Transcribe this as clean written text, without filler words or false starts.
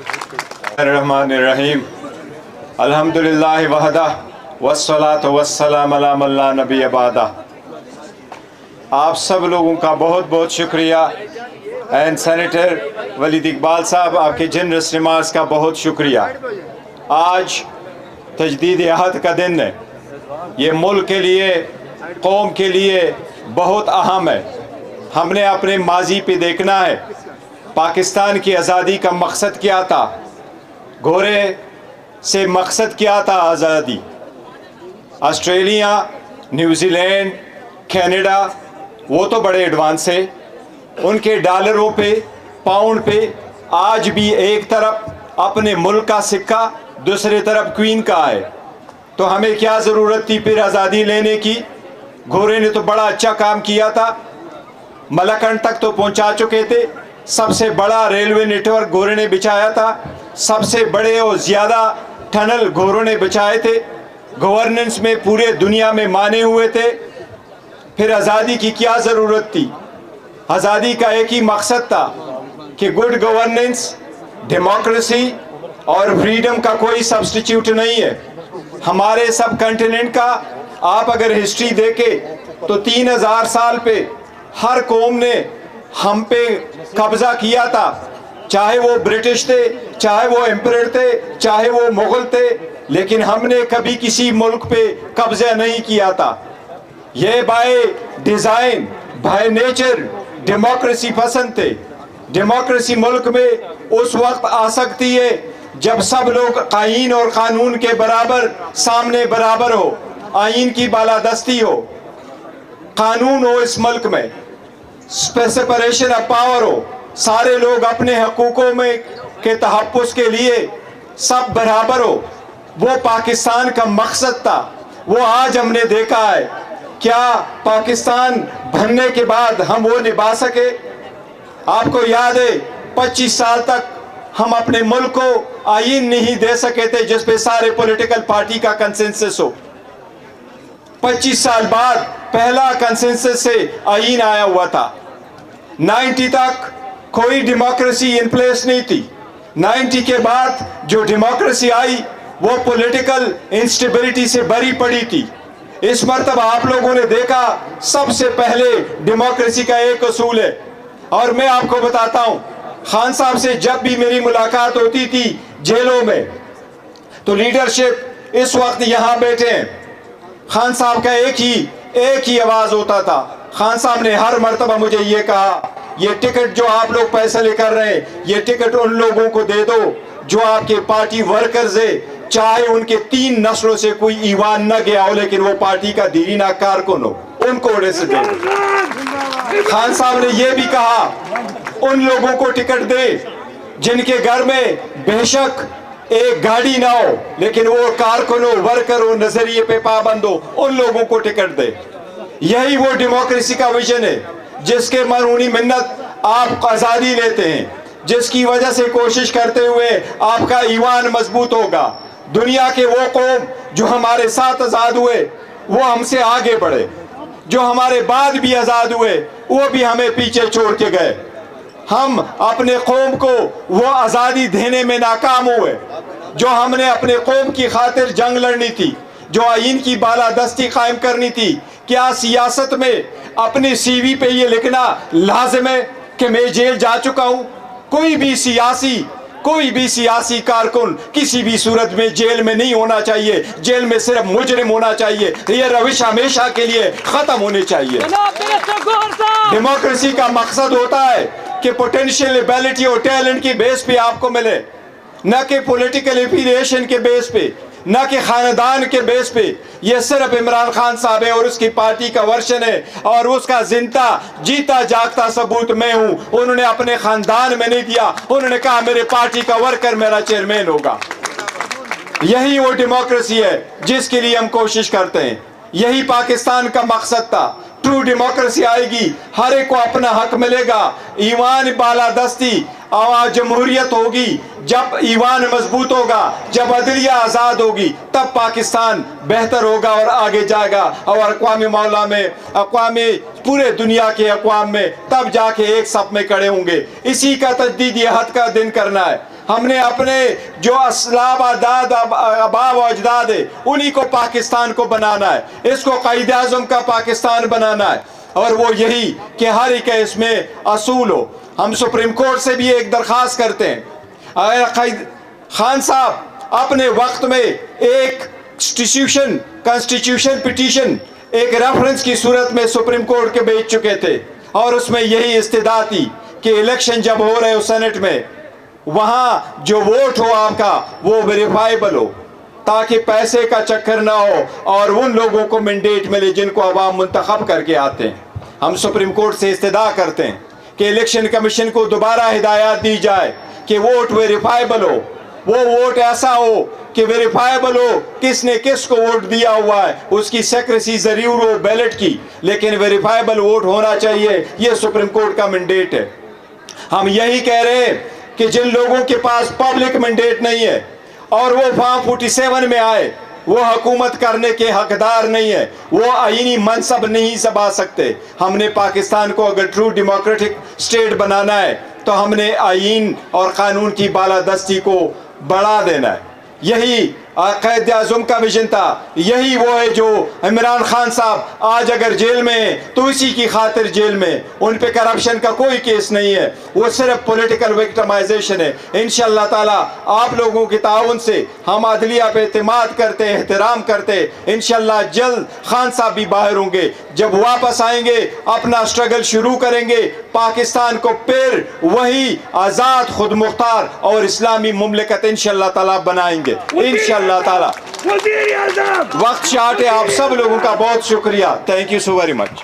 रहमानिर्रहीम अल्हम्दुलिल्लाहि वहदा वस्सलातु वस्सलाम अला मन ला नबी बादा। आप सब लोगों का बहुत बहुत शुक्रिया। एंड सेनेटर वलीद इकबाल साहब, आपके जनरस रिमार्क्स का बहुत शुक्रिया। आज तजदीद अहद का दिन है। ये मुल्क के लिए, कौम के लिए बहुत अहम है। हमने अपने माजी पे देखना है। पाकिस्तान की आज़ादी का मकसद क्या था? घोड़े से मकसद क्या था आज़ादी? ऑस्ट्रेलिया, न्यूजीलैंड, कनाडा वो तो बड़े एडवांस है। उनके डॉलरों पे, पाउंड पे आज भी एक तरफ अपने मुल्क का सिक्का, दूसरी तरफ क्वीन का है। तो हमें क्या ज़रूरत थी फिर आज़ादी लेने की? घोड़े ने तो बड़ा अच्छा काम किया था। मलकंड तक तो पहुंचा चुके थे। सबसे बड़ा रेलवे नेटवर्क घोड़े ने बिछाया था। सबसे बड़े और ज़्यादा टनल घोड़ों ने बिछाए थे। गवर्नेंस में पूरे दुनिया में माने हुए थे। फिर आज़ादी की क्या ज़रूरत थी? आज़ादी का एक ही मकसद था कि गुड गवर्नेंस, डेमोक्रेसी और फ्रीडम का कोई सब्स्टिट्यूट नहीं है। हमारे सब कॉन्टिनेंट का आप अगर हिस्ट्री देखें तो 3000 साल पे हर कौम ने हम पे कब्जा किया था। चाहे वो ब्रिटिश थे, चाहे वो एम्परर थे, चाहे वो मुगल थे, लेकिन हमने कभी किसी मुल्क पे कब्जा नहीं किया था। ये by design, by nature democracy पसंद थे। डेमोक्रेसी मुल्क में उस वक्त आ सकती है जब सब लोग आईन और कानून के बराबर सामने बराबर हो, आईन की बालादस्ती हो, कानून हो इस मुल्क में, सेपरेशन ऑफ पावर हो, सारे लोग अपने हकूकों में के तहफ़्फ़ुज़ के लिए सब बराबर हो। वो पाकिस्तान का मकसद था। वो आज हमने देखा है। क्या पाकिस्तान बनने के बाद हम वो निभा सके? आपको याद है 25 साल तक हम अपने मुल्क को आईन नहीं दे सके थे जिस पे सारे पॉलिटिकल पार्टी का कंसेंसस हो। 25 साल बाद पहला कंसेंसस से आईन आया हुआ था। 90 तक कोई डेमोक्रेसी इन प्लेस नहीं थी। 90 के बाद जो डेमोक्रेसी आई वो पॉलिटिकल इंस्टेबिलिटी से भरी पड़ी थी। इस मर्तबा आप लोगों ने देखा, सबसे पहले डेमोक्रेसी का एक असूल है। और मैं आपको बताता हूं, खान साहब से जब भी मेरी मुलाकात होती थी जेलों में, तो लीडरशिप इस वक्त यहां बैठे हैं, खान साहब का एक ही आवाज होता था। खान साहब ने हर मर्तबा मुझे ये कहा, ये टिकट जो आप लोग पैसे लेकर रहे हैं, ये टिकट उन लोगों को दे दो जो आपके पार्टी वर्कर्स है, चाहे उनके 3 नस्लों से कोई ईवान न गया हो, लेकिन वो पार्टी का दीरीना कारकुन हो, उनको ओडेसे दे। खान साहब ने ये भी कहा, उन लोगों को टिकट दे जिनके घर में बेशक एक गाड़ी ना हो, लेकिन वो कारकुन हो, वर्कर हो, नजरिए पे पाबंद हो, उन लोगों को टिकट दे। यही वो डेमोक्रेसी का विजन है जिसके मरूनी मिन्नत आप आज़ादी लेते हैं, जिसकी वजह से कोशिश करते हुए आपका ईमान मजबूत होगा। दुनिया के वो कौम जो हमारे साथ आज़ाद हुए वो हमसे आगे बढ़े, जो हमारे बाद भी आज़ाद हुए वो भी हमें पीछे छोड़ के गए। हम अपने कौम को वो आज़ादी देने में नाकाम हुए जो हमने अपने कौम की खातिर जंग लड़नी थी, जो आईन की बालादस्ती कायम करनी थी। क्या सियासत में अपनी सीवी पे ये लिखना लाजिम है कि मैं जेल जा चुका हूँ? कोई भी सियासी कारकुन किसी भी सूरत में जेल में नहीं होना चाहिए। जेल में सिर्फ मुजरिम होना चाहिए। ये रविश हमेशा के लिए खत्म होनी चाहिए। डेमोक्रेसी का मकसद होता है कि पोटेंशियल एबिलिटी और टैलेंट की बेस पे आपको मिले, न कि पॉलिटिकल एफिलिएशन के बेस पे, न कि खानदान के बेस पे। ये सिर्फ इमरान खान साहब है और उसकी पार्टी का वर्शन है, और उसका जिंदा जीता जागता सबूत मैं हूं। उन्होंने अपने खानदान में नहीं दिया, उन्होंने कहा मेरे पार्टी का वर्कर मेरा चेयरमैन होगा। यही वो डेमोक्रेसी है जिसके लिए हम कोशिश करते हैं। यही पाकिस्तान का मकसद था। ट्रू डेमोक्रेसी आएगी, हर एक को अपना हक मिलेगा, ईमान बालादस्ती और जमहूरियत होगी। जब ईमान मजबूत होगा, जब अदलिया आज़ाद होगी, तब पाकिस्तान बेहतर होगा और आगे जाएगा। और अक़वाम मौला में, पूरे दुनिया के अक़वाम में तब जाके एक सफ़ में खड़े होंगे। इसी का तजदीद अहद का दिन करना है। ہم نے اپنے جو اسلاف آباء و اجداد ہے انہی کو پاکستان کو بنانا ہے، اس کو قائد اعظم کا پاکستان بنانا ہے، اور وہ یہی کہ ہر ایک اس میں اصول ہو۔ ہم سپریم کورٹ سے بھی ایک درخواست کرتے ہیں، اگر قائد خان صاحب اپنے وقت میں ایک کنسٹیٹیوشن پٹیشن ایک ریفرنس کی صورت میں سپریم کورٹ کے بھیج چکے تھے، اور اس میں یہی استدعا تھی کہ الیکشن جب ہو رہے ہو سینٹ میں، وہاں جو ووٹ ہو آپ کا وہ ویریفائیبل ہو، تاکہ پیسے کا چکر نہ ہو اور ان لوگوں کو مینڈیٹ ملے جن کو عوام منتخب کر کے آتے ہیں۔ ہم سپریم کورٹ سے استدعا کرتے ہیں کہ الیکشن کمیشن کو دوبارہ ہدایات دی جائے کہ ووٹ ویریفائیبل ہو، وہ ووٹ ایسا ہو کہ ویریفائیبل ہو کس نے کس کو ووٹ دیا ہوا ہے، اس کی سیکریسی ضرور ہو بیلٹ کی، لیکن ویریفائیبل ووٹ ہونا چاہیے، یہ سپریم کورٹ کا مینڈیٹ ہے۔ ہم یہی کہہ رہے ہیں کہ جن لوگوں کے پاس پبلک مینڈیٹ نہیں ہے اور وہ فارم 47 میں آئے، وہ حکومت کرنے کے حقدار نہیں ہے، وہ آئینی منصب نہیں سنبھال سکتے۔ ہم نے پاکستان کو اگر ٹرو ڈیموکریٹک اسٹیٹ بنانا ہے تو ہم نے آئین اور قانون کی بالادستی کو بڑھا دینا ہے۔ یہی قائد اعظم کا ویژن تھا، یہی وہ ہے جو عمران خان صاحب آج اگر جیل میں ہیں تو اسی کی خاطر جیل میں، ان پہ کرپشن کا کوئی کیس نہیں ہے، وہ صرف پولیٹیکل وکٹمائزیشن ہے۔ انشاءاللہ تعالی آپ لوگوں کے تعاون سے ہم عدلیہ پہ اعتماد کرتے، احترام کرتے، انشاءاللہ جلد خان صاحب بھی باہر ہوں گے، جب واپس آئیں گے اپنا سٹرگل شروع کریں گے، پاکستان کو پھر وہی آزاد، خود مختار اور اسلامی مملکت انشاءاللہ تعالی بنائیں گے انشاءاللہ تعالی۔ وقت شارٹ ہے، آپ سب لوگوں کا بہت شکریہ، thank you so very much.